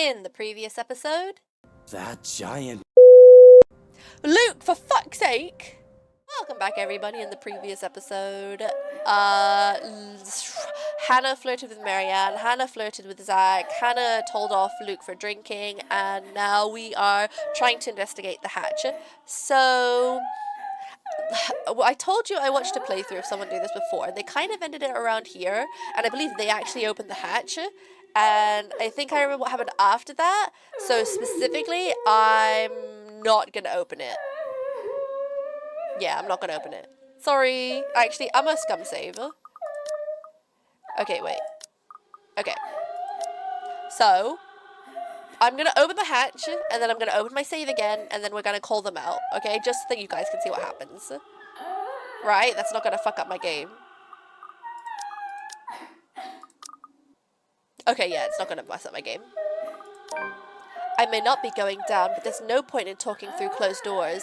In the previous episode... That giant... Luke, for fuck's sake! Welcome back, everybody. In the previous episode, Hannah flirted with Marianne, Hannah flirted with Zach, Hannah told off Luke for drinking, and now we are trying to investigate the hatch. So... I told you I watched a playthrough of someone do this before. They kind of ended it around here, and I believe they actually opened the hatch. And I think I remember what happened after that. So specifically, I'm not gonna open it. Yeah, I'm not gonna open it. Sorry. Actually, I'm a scum save. Okay, wait. Okay. So, I'm gonna open the hatch, and then I'm gonna open my save again, and then we're gonna call them out. Okay, just so that you guys can see what happens. Right? That's not gonna fuck up my game. Okay, yeah, it's not gonna mess up my game. I may not be going down, but there's no point in talking through closed doors.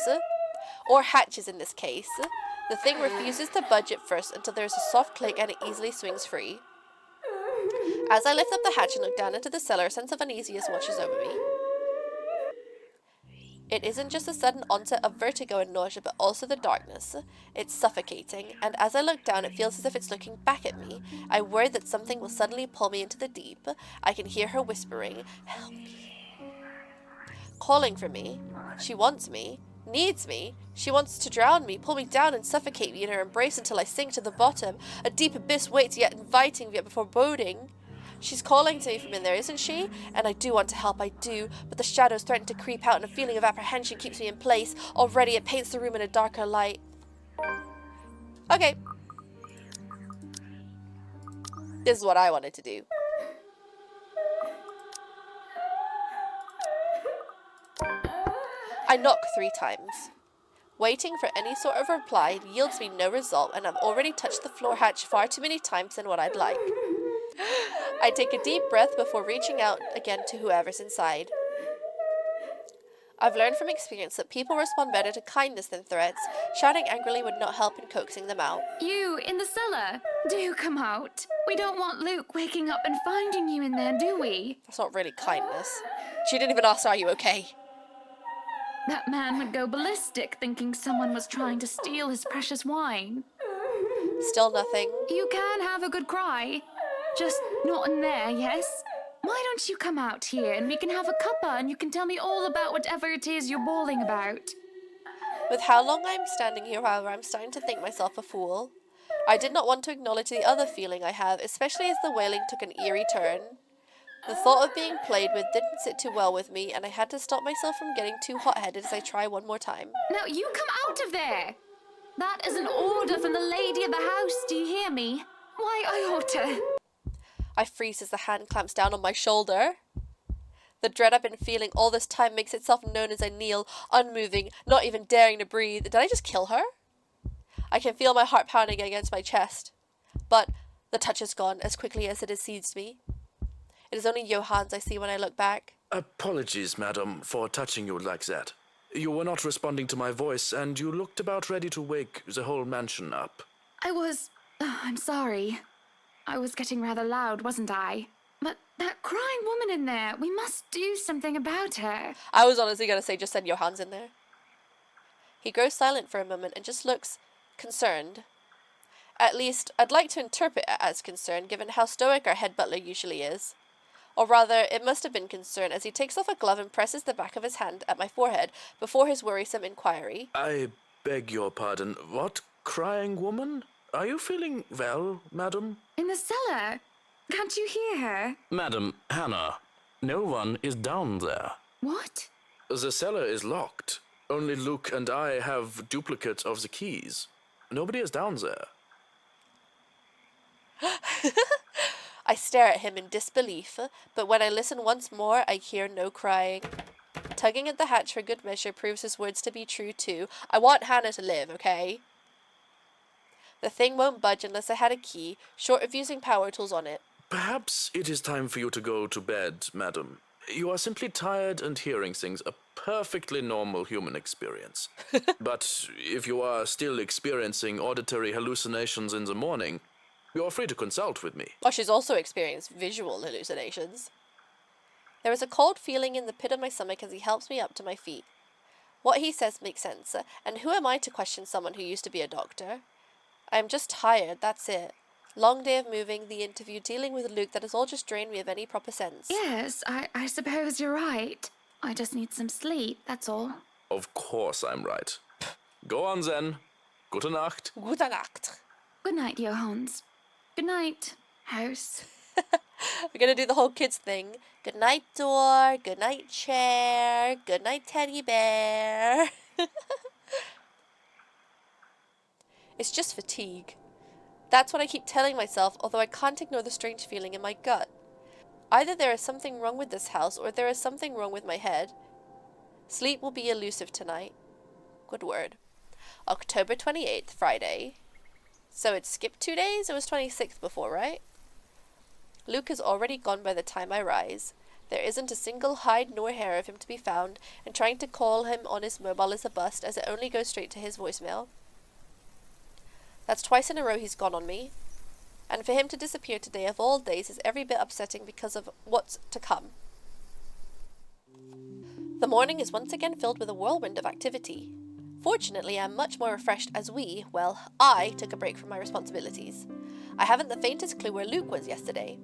Or hatches in this case. The thing refuses to budge at first until there's a soft click and it easily swings free. As I lift up the hatch and look down into the cellar, a sense of uneasiness washes over me. It isn't just a sudden onset of vertigo and nausea, but also the darkness. It's suffocating, and as I look down, it feels as if it's looking back at me. I worry that something will suddenly pull me into the deep. I can hear her whispering, "Help me." Calling for me. She wants me. Needs me. She wants to drown me, pull me down and suffocate me in her embrace until I sink to the bottom. A deep abyss waits, yet inviting, yet foreboding. She's calling to me from in there, isn't she? And I do want to help, I do, but the shadows threaten to creep out and a feeling of apprehension keeps me in place. Already it paints the room in a darker light. Okay. This is what I wanted to do. I knock 3 times. Waiting for any sort of reply yields me no result, and I've already touched the floor hatch far too many times than what I'd like. I take a deep breath before reaching out again to whoever's inside. I've learned from experience that people respond better to kindness than threats. Shouting angrily would not help in coaxing them out. You, in the cellar, do come out. We don't want Luke waking up and finding you in there, do we? That's not really kindness. She didn't even ask, "Are you okay?" That man would go ballistic thinking someone was trying to steal his precious wine. Still nothing. You can have a good cry. Just not in there, yes? Why don't you come out here and we can have a cuppa and you can tell me all about whatever it is you're bawling about? With how long I'm standing here, however, I'm starting to think myself a fool. I did not want to acknowledge the other feeling I have, especially as the wailing took an eerie turn. The thought of being played with didn't sit too well with me, and I had to stop myself from getting too hot-headed as I try one more time. Now you come out of there! That is an order from the lady of the house, do you hear me? Why, I ought to... I freeze as the hand clamps down on my shoulder. The dread I've been feeling all this time makes itself known as I kneel, unmoving, not even daring to breathe. Did I just kill her? I can feel my heart pounding against my chest. But the touch is gone as quickly as it has seized me. It is only Johans I see when I look back. Apologies, madam, for touching you like that. You were not responding to my voice, and you looked about ready to wake the whole mansion up. I'm sorry. I was getting rather loud, wasn't I? But that crying woman in there, we must do something about her. I was honestly going to say just send Johans in there. He grows silent for a moment and just looks concerned. At least, I'd like to interpret it as concern, given how stoic our head butler usually is. Or rather, it must have been concern as he takes off a glove and presses the back of his hand at my forehead before his worrisome inquiry. I beg your pardon. What crying woman? Are you feeling well, madam? In the cellar. Can't you hear her? Madam, Hannah, no one is down there. What? The cellar is locked. Only Luke and I have duplicates of the keys. Nobody is down there. I stare at him in disbelief, but when I listen once more, I hear no crying. Tugging at the hatch for good measure proves his words to be true too. I want Hannah to live, okay? The thing won't budge unless I had a key, short of using power tools on it. Perhaps it is time for you to go to bed, madam. You are simply tired and hearing things, a perfectly normal human experience. But if you are still experiencing auditory hallucinations in the morning, you are free to consult with me. Oh, she's also experienced visual hallucinations. There is a cold feeling in the pit of my stomach as he helps me up to my feet. What he says makes sense, and who am I to question someone who used to be a doctor? I am just tired, that's it. Long day of moving, the interview, dealing with Luke, that has all just drained me of any proper sense. Yes, I suppose you're right. I just need some sleep, that's all. Of course I'm right. Go on then. Gute Nacht. Gute Nacht. Good night, Johannes. Good night, house. We're gonna do the whole kids thing. Good night, door. Good night, chair. Good night, teddy bear. It's just fatigue. That's what I keep telling myself, although I can't ignore the strange feeling in my gut. Either there is something wrong with this house, or there is something wrong with my head. Sleep will be elusive tonight. Good word. October 28th, Friday. So it skipped 2 days? It was 26th before, right? Luke is already gone by the time I rise. There isn't a single hide nor hair of him to be found, and trying to call him on his mobile is a bust, as it only goes straight to his voicemail. That's twice in a row he's gone on me. And for him to disappear today of all days is every bit upsetting because of what's to come. The morning is once again filled with a whirlwind of activity. Fortunately, I'm much more refreshed as I took a break from my responsibilities. I haven't the faintest clue where Luke was yesterday.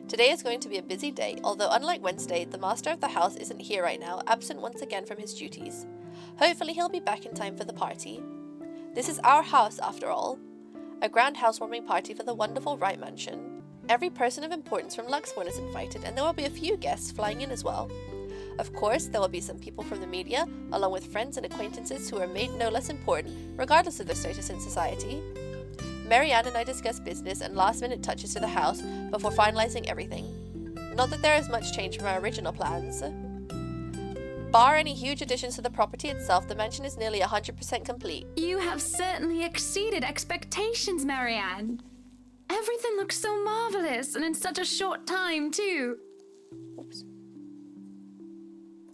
Today is going to be a busy day, although unlike Wednesday, the master of the house isn't here right now, absent once again from his duties. Hopefully he'll be back in time for the party. This is our house, after all. A grand housewarming party for the wonderful Wright mansion. Every person of importance from Luxmore is invited, and there will be a few guests flying in as well. Of course, there will be some people from the media, along with friends and acquaintances who are made no less important, regardless of their status in society. Marianne and I discuss business and last-minute touches to the house before finalizing everything. Not that there is much change from our original plans. Bar any huge additions to the property itself, the mansion is nearly 100% complete. You have certainly exceeded expectations, Marianne. Everything looks so marvelous, and in such a short time, too. Oops.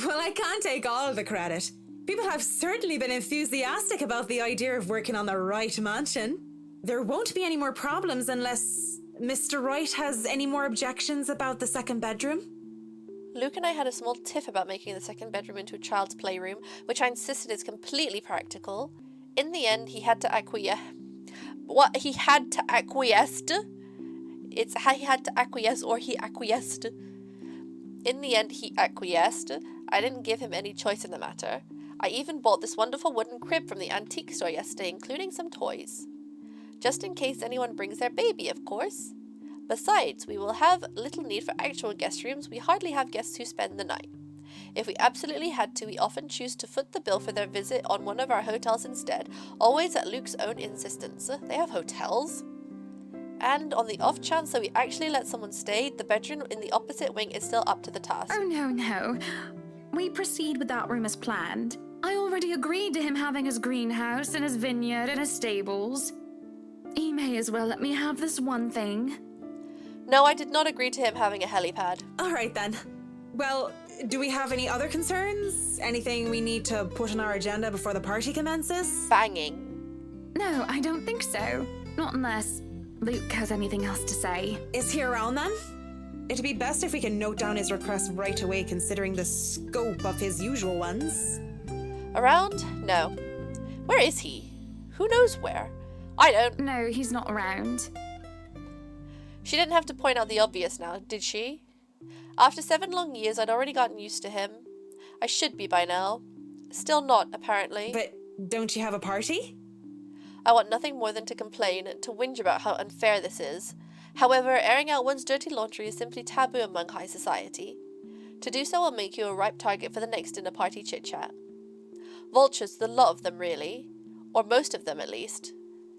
Well, I can't take all of the credit. People have certainly been enthusiastic about the idea of working on the Wright mansion. There won't be any more problems unless Mr. Wright has any more objections about the second bedroom. Luke and I had a small tiff about making the second bedroom into a child's playroom, which I insisted is completely practical. In the end, he had to acquiesce. He had to acquiesce. It's how he had to acquiesce, or he acquiesced. In the end, he acquiesced. I didn't give him any choice in the matter. I even bought this wonderful wooden crib from the antique store yesterday, including some toys. Just in case anyone brings their baby, of course. Besides, we will have little need for actual guest rooms. We hardly have guests who spend the night. If we absolutely had to, we often choose to foot the bill for their visit on one of our hotels instead, always at Luke's own insistence. They have hotels. And on the off chance that we actually let someone stay, the bedroom in the opposite wing is still up to the task. Oh, no. We proceed with that room as planned. I already agreed to him having his greenhouse and his vineyard and his stables. He may as well let me have this one thing. No, I did not agree to him having a helipad. All right, then. Well, do we have any other concerns? Anything we need to put on our agenda before the party commences? Banging. No, I don't think so. Not unless Luke has anything else to say. Is he around, then? It'd be best if we can note down his request right away, considering the scope of his usual ones. Around? No. Where is he? Who knows where? I don't. No, he's not around. She didn't have to point out the obvious now, did she? After 7 long years, I'd already gotten used to him. I should be by now. Still not, apparently. But don't you have a party? I want nothing more than to complain, to whinge about how unfair this is. However, airing out one's dirty laundry is simply taboo among high society. To do so will make you a ripe target for the next dinner party chit-chat. Vultures, the lot of them really. Or most of them, at least.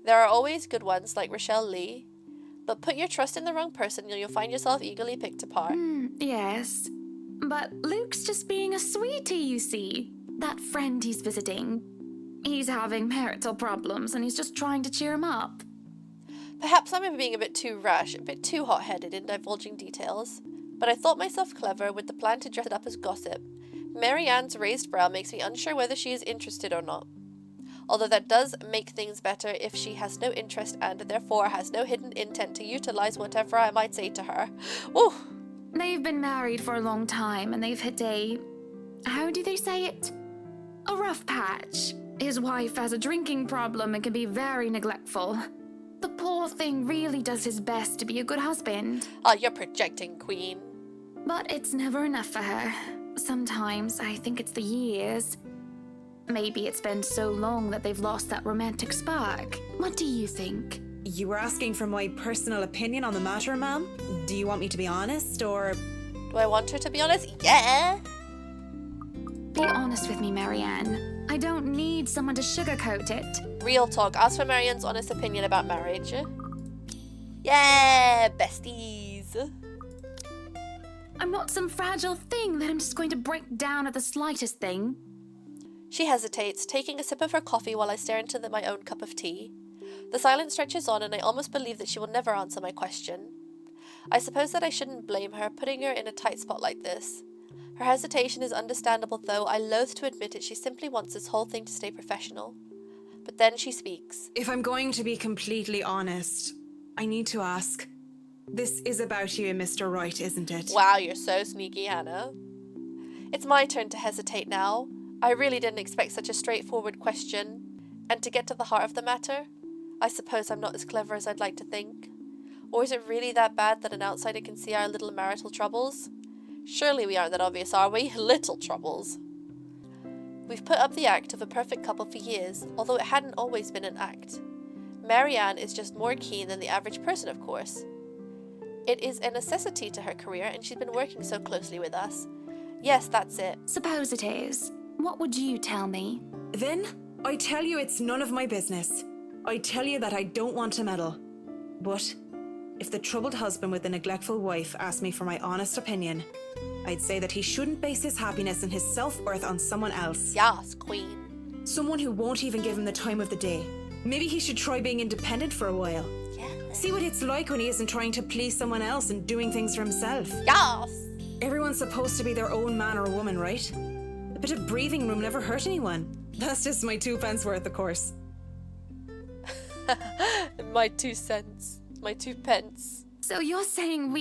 There are always good ones like Rochelle Lee. But put your trust in the wrong person and you'll find yourself eagerly picked apart. Yes. But Luke's just being a sweetie, you see. That friend he's visiting. He's having marital problems and he's just trying to cheer him up. Perhaps I'm being a bit too rash, a bit too hot-headed in divulging details. But I thought myself clever with the plan to dress it up as gossip. Marianne's raised brow makes me unsure whether she is interested or not. Although that does make things better if she has no interest and therefore has no hidden intent to utilize whatever I might say to her. Woo! They've been married for a long time and they've hit a... how do they say it? A rough patch. His wife has a drinking problem and can be very neglectful. The poor thing really does his best to be a good husband. Oh, you're projecting, Queen. But it's never enough for her. Sometimes I think it's the years. Maybe it's been so long that they've lost that romantic spark. What do you think? You were asking for my personal opinion on the matter, ma'am? Do you want me to be honest, or... Do I want her to be honest? Yeah! Be honest with me, Marianne. I don't need someone to sugarcoat it. Real talk. Ask for Marianne's honest opinion about marriage. Yeah, besties. I'm not some fragile thing that I'm just going to break down at the slightest thing. She hesitates, taking a sip of her coffee while I stare into my own cup of tea. The silence stretches on and I almost believe that she will never answer my question. I suppose that I shouldn't blame her, putting her in a tight spot like this. Her hesitation is understandable, though I loathe to admit it. She simply wants this whole thing to stay professional. But then she speaks. If I'm going to be completely honest, I need to ask. This is about you and Mr. Wright, isn't it? Wow, you're so sneaky, Hannah. It's my turn to hesitate now. I really didn't expect such a straightforward question. And to get to the heart of the matter, I suppose I'm not as clever as I'd like to think. Or is it really that bad that an outsider can see our little marital troubles? Surely we aren't that obvious, are we? Little troubles. We've put up the act of a perfect couple for years, although it hadn't always been an act. Marianne is just more keen than the average person, of course. It is a necessity to her career, and she's been working so closely with us. Yes, that's it. Suppose it is. What would you tell me? Then, I tell you it's none of my business. I tell you that I don't want to meddle. But if the troubled husband with the neglectful wife asked me for my honest opinion, I'd say that he shouldn't base his happiness and his self-worth on someone else. Yes, Queen. Someone who won't even give him the time of the day. Maybe he should try being independent for a while. Yeah. See what it's like when he isn't trying to please someone else and doing things for himself. Yes. Everyone's supposed to be their own man or woman, right? A bit of breathing room never hurt anyone. That's just my 2 pence worth, of course. My 2 cents. My 2 pence. So you're saying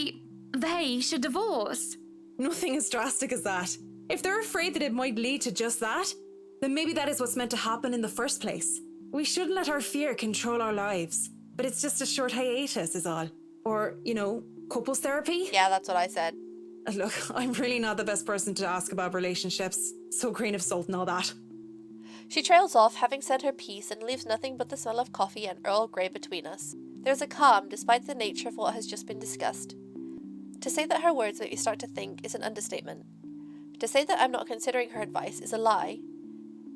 they should divorce? Nothing as drastic as that. If they're afraid that it might lead to just that, then maybe that is what's meant to happen in the first place. We shouldn't let our fear control our lives. But it's just a short hiatus is all. Or, couples therapy? Yeah, that's what I said. Look, I'm really not the best person to ask about relationships. So grain of salt and all that. She trails off, having said her piece, and leaves nothing but the smell of coffee and Earl Grey between us. There's a calm, despite the nature of what has just been discussed. To say that her words make me start to think is an understatement. To say that I'm not considering her advice is a lie.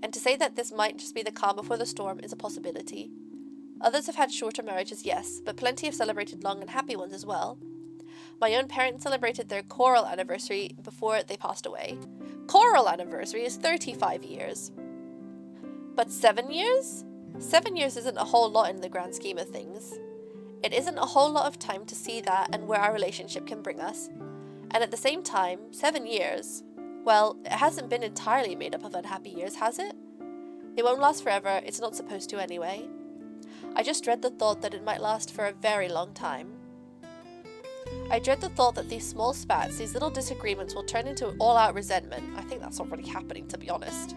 And to say that this might just be the calm before the storm is a possibility. Others have had shorter marriages, yes, but plenty have celebrated long and happy ones as well. My own parents celebrated their choral anniversary before they passed away. Choral anniversary is 35 years. But 7 years? 7 years isn't a whole lot in the grand scheme of things. It isn't a whole lot of time to see that and where our relationship can bring us. And at the same time, 7 years, well, it hasn't been entirely made up of unhappy years, has it? It won't last forever, it's not supposed to anyway. I just dread the thought that it might last for a very long time. I dread the thought that these small spats, these little disagreements will turn into all-out resentment. I think that's already happening, to be honest.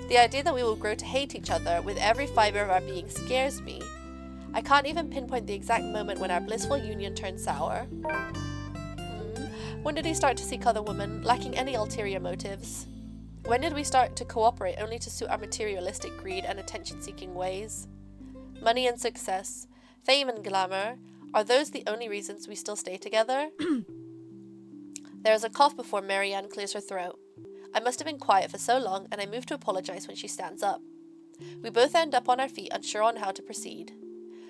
The idea that we will grow to hate each other with every fibre of our being scares me. I can't even pinpoint the exact moment when our blissful union turned sour. When did he start to seek other women, lacking any ulterior motives? When did we start to cooperate only to suit our materialistic greed and attention-seeking ways? Money and success, fame and glamour, are those the only reasons we still stay together? There is a cough before Marianne clears her throat. I must have been quiet for so long, and I move to apologize when she stands up. We both end up on our feet, unsure on how to proceed.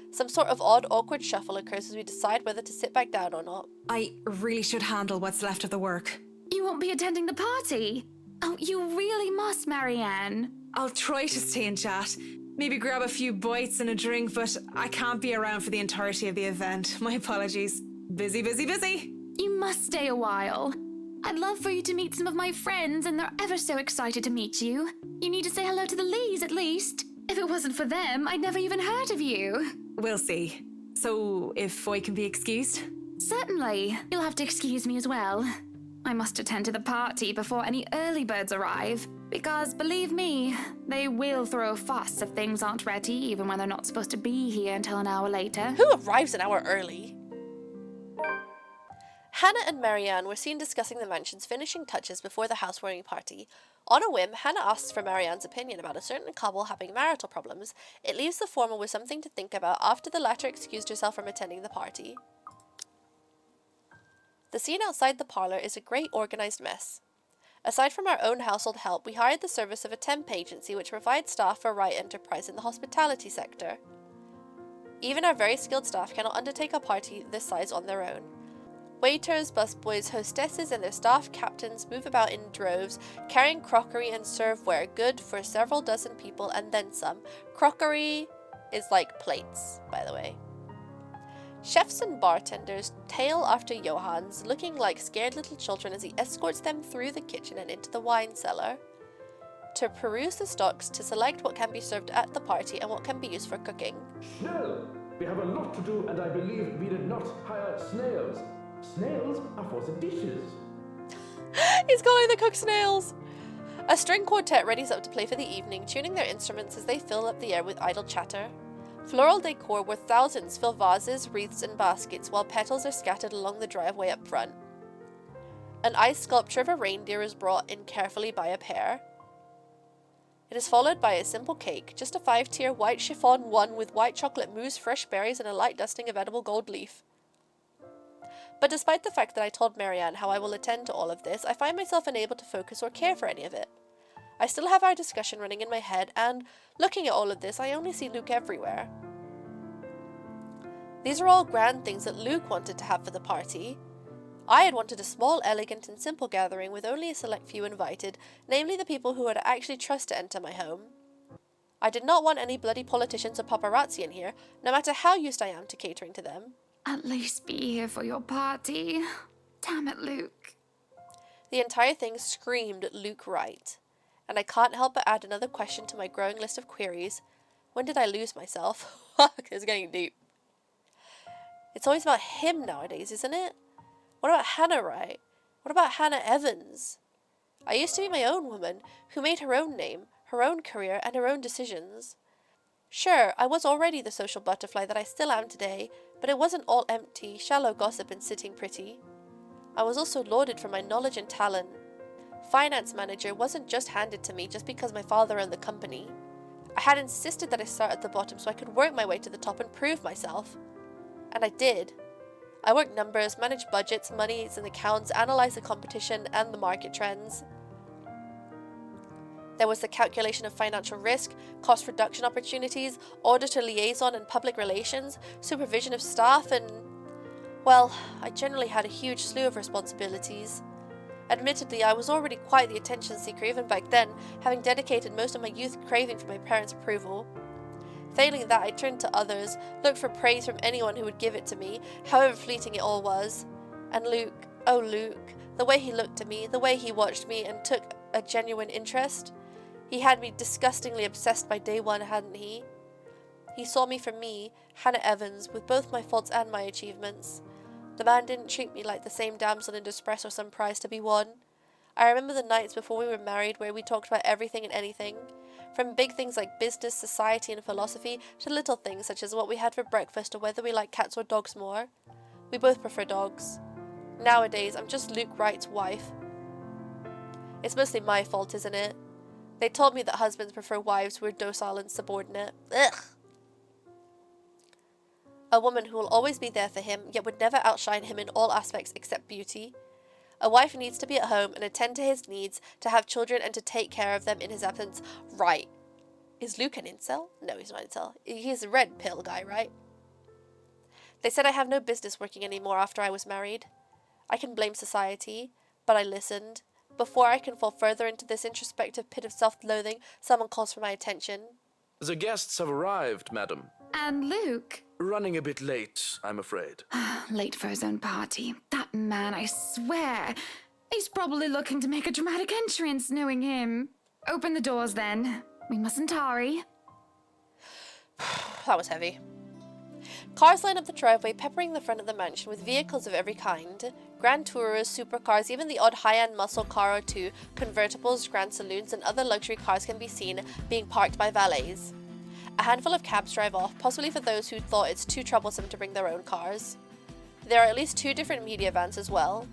Some sort of odd, awkward shuffle occurs as we decide whether to sit back down or not. I really should handle what's left of the work. You won't be attending the party? Oh, you really must, Marianne. I'll try to stay and chat. Maybe grab a few bites and a drink, but I can't be around for the entirety of the event. My apologies. Busy, busy, busy. You must stay a while. I'd love for you to meet some of my friends, and they're ever so excited to meet you. You need to say hello to the Lees, at least. If it wasn't for them, I'd never even heard of you. We'll see. So, if I can be excused? Certainly. You'll have to excuse me as well. I must attend to the party before any early birds arrive, because believe me, they will throw a fuss if things aren't ready, even when they're not supposed to be here until an hour later. Who arrives an hour early? Hannah and Marianne were seen discussing the mansion's finishing touches before the housewarming party. On a whim, Hannah asks for Marianne's opinion about a certain couple having marital problems. It leaves the former with something to think about after the latter excused herself from attending the party. The scene outside the parlour is a great organised mess. Aside from our own household help, we hired the service of a temp agency which provides staff for Wright Enterprise in the hospitality sector. Even our very skilled staff cannot undertake a party this size on their own. Waiters, busboys, hostesses and their staff captains move about in droves, carrying crockery and serveware good for several dozen people and then some. Crockery is like plates, by the way. Chefs and bartenders tail after Johannes, looking like scared little children as he escorts them through the kitchen and into the wine cellar to peruse the stocks to select what can be served at the party and what can be used for cooking. Schnell! We have a lot to do, and I believe we did not hire snails. Snails are for the dishes. He's calling the cook snails! A string quartet readies up to play for the evening, tuning their instruments as they fill up the air with idle chatter. Floral decor worth thousands fill vases, wreaths and baskets while petals are scattered along the driveway up front. An ice sculpture of a reindeer is brought in carefully by a pair. It is followed by a simple cake, just a 5-tier white chiffon one with white chocolate mousse, fresh berries and a light dusting of edible gold leaf. But despite the fact that I told Marianne how I will attend to all of this, I find myself unable to focus or care for any of it. I still have our discussion running in my head, and looking at all of this, I only see Luke everywhere. These are all grand things that Luke wanted to have for the party. I had wanted a small, elegant and simple gathering with only a select few invited, namely the people who would actually trust to enter my home. I did not want any bloody politicians or paparazzi in here, no matter how used I am to catering to them. At least be here for your party. Damn it, Luke. The entire thing screamed Luke Wright. And I can't help but add another question to my growing list of queries. When did I lose myself? Fuck, it's getting deep. It's always about him nowadays, isn't it? What about Hannah Wright? What about Hannah Evans? I used to be my own woman, who made her own name, her own career, and her own decisions. Sure, I was already the social butterfly that I still am today, but it wasn't all empty, shallow gossip and sitting pretty. I was also lauded for my knowledge and talent. Finance manager wasn't just handed to me just because my father owned the company. I had insisted that I start at the bottom so I could work my way to the top and prove myself. And I did. I worked numbers, managed budgets, monies and accounts, analysed the competition and the market trends. There was the calculation of financial risk, cost reduction opportunities, auditor liaison and public relations, supervision of staff and... well, I generally had a huge slew of responsibilities. Admittedly, I was already quite the attention seeker even back then, having dedicated most of my youth craving for my parents' approval. Failing that, I turned to others, looked for praise from anyone who would give it to me, however fleeting it all was. And Luke, oh Luke, the way he looked at me, the way he watched me and took a genuine interest. He had me disgustingly obsessed by day one, hadn't he? He saw me for me, Hannah Evans, with both my faults and my achievements. The man didn't treat me like the same damsel in distress or some prize to be won. I remember the nights before we were married where we talked about everything and anything, from big things like business, society and philosophy to little things such as what we had for breakfast or whether we like cats or dogs more. We both prefer dogs. Nowadays, I'm just Luke Wright's wife. It's mostly my fault, isn't it? They told me that husbands prefer wives who are docile and subordinate. Ugh! A woman who will always be there for him, yet would never outshine him in all aspects except beauty. A wife needs to be at home and attend to his needs, to have children and to take care of them in his absence. Right. Is Luke an incel? No, he's not an incel. He's a red pill guy, right? They said I have no business working anymore after I was married. I can blame society, but I listened. Before I can fall further into this introspective pit of self-loathing, someone calls for my attention. The guests have arrived, madam. And Luke? Running a bit late, I'm afraid. Late for his own party. That man, I swear. He's probably looking to make a dramatic entrance, knowing him. Open the doors, then. We mustn't tarry. That was heavy. Cars line up the driveway, peppering the front of the mansion with vehicles of every kind. Grand Tourers, supercars, even the odd high-end muscle car or two, convertibles, grand saloons, and other luxury cars can be seen being parked by valets. A handful of cabs drive off, possibly for those who thought it's too troublesome to bring their own cars. There are at least 2 different media vans as well.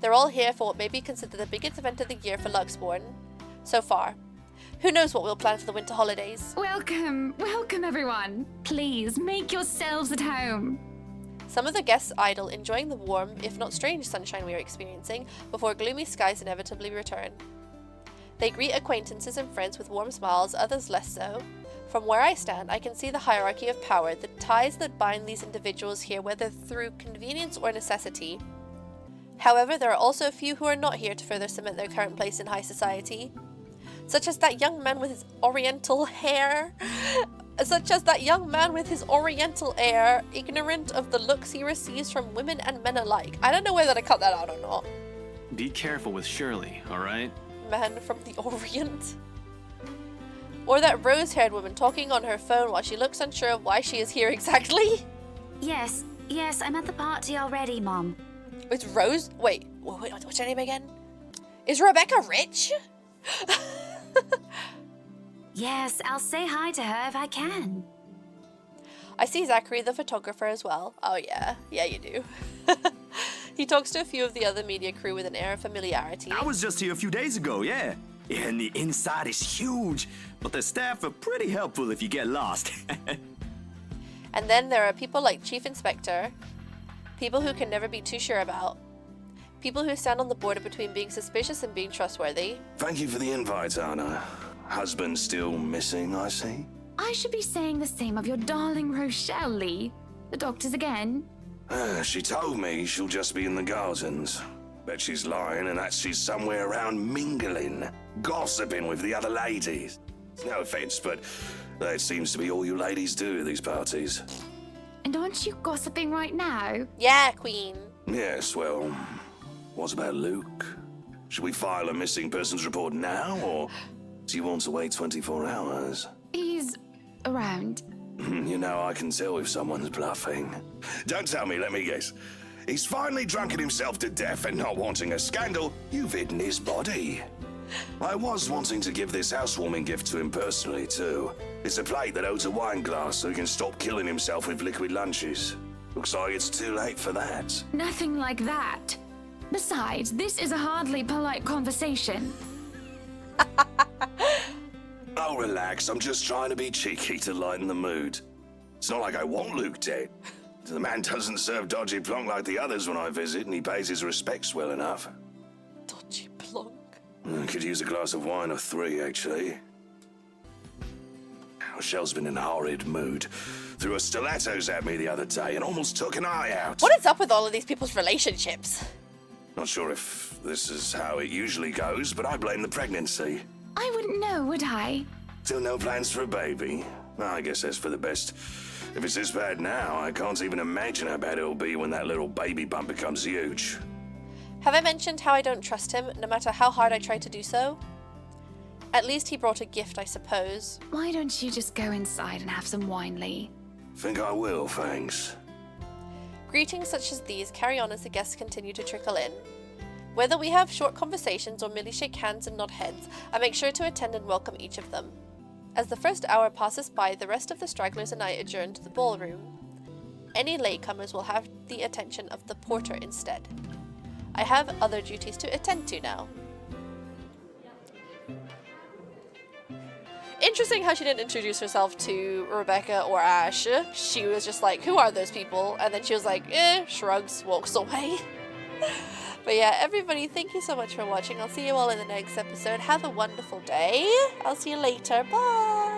They're all here for what may be considered the biggest event of the year for Luxbourne. So far. Who knows what we'll plan for the winter holidays? Welcome, welcome everyone. Please make yourselves at home. Some of the guests idle, enjoying the warm, if not strange sunshine we are experiencing, before gloomy skies inevitably return. They greet acquaintances and friends with warm smiles, others less so. From where I stand, I can see the hierarchy of power, the ties that bind these individuals here, whether through convenience or necessity. However, there are also a few who are not here to further cement their current place in high society. Such as that young man with his oriental hair. Ignorant of the looks he receives from women and men alike. I don't know whether to cut that out or not. Be careful with Shirley, alright? Man from the Orient. Or that rose-haired woman talking on her phone while she looks unsure of why she is here exactly. Yes, I'm at the party already, Mom. It's Rose? Wait, what's her name again? Is Rebecca rich? Yes, I'll say hi to her if I can. I see Zachary the photographer as well. Oh yeah, you do. He talks to a few of the other media crew with an air of familiarity. I was just here a few days ago, yeah. And the inside is huge, but the staff are pretty helpful if you get lost. And then there are people like Chief Inspector, people who can never be too sure about, people who stand on the border between being suspicious and being trustworthy. Thank you for the invite, Anna. Husband still missing, I see. I should be saying the same of your darling Rochelle, Lee. The doctors again. She told me she'll just be in the gardens. Bet she's lying and that she's somewhere around mingling, gossiping with the other ladies. No offense, but that seems to be all you ladies do at these parties. And aren't you gossiping right now? Yeah, Queen. Yes, well, what about Luke? Should we file a missing persons report now, or do you want to wait 24 hours? He's around. You know, I can tell if someone's bluffing. Don't tell me, let me guess. He's finally drunken himself to death and not wanting a scandal, you've hidden his body. I was wanting to give this housewarming gift to him personally, too. It's a plate that holds a wine glass so he can stop killing himself with liquid lunches. Looks like it's too late for that. Nothing like that. Besides, this is a hardly polite conversation. Oh, relax. I'm just trying to be cheeky to lighten the mood. It's not like I want Luke dead. The man doesn't serve dodgy plonk like the others when I visit, and he pays his respects well enough. Dodgy plonk. I could use a glass of wine or 3, actually. Rochelle's been in a horrid mood. Threw her stilettos at me the other day and almost took an eye out. What is up with all of these people's relationships? Not sure if this is how it usually goes, but I blame the pregnancy. I wouldn't know, would I? Still no plans for a baby? I guess that's for the best. If it's this bad now, I can't even imagine how bad it'll be when that little baby bump becomes huge. Have I mentioned how I don't trust him, no matter how hard I try to do so? At least he brought a gift, I suppose. Why don't you just go inside and have some wine, Lee? Think I will, thanks. Greetings such as these carry on as the guests continue to trickle in. Whether we have short conversations or merely shake hands and nod heads, I make sure to attend and welcome each of them. As the first hour passes by, the rest of the stragglers and I adjourn to the ballroom. Any latecomers will have the attention of the porter instead. I have other duties to attend to now. Interesting how she didn't introduce herself to Rebecca or Ash. She was just like, who are those people? And then she was like, shrugs, walks away. But yeah, everybody, thank you so much for watching. I'll see you all in the next episode. Have a wonderful day. I'll see you later. Bye.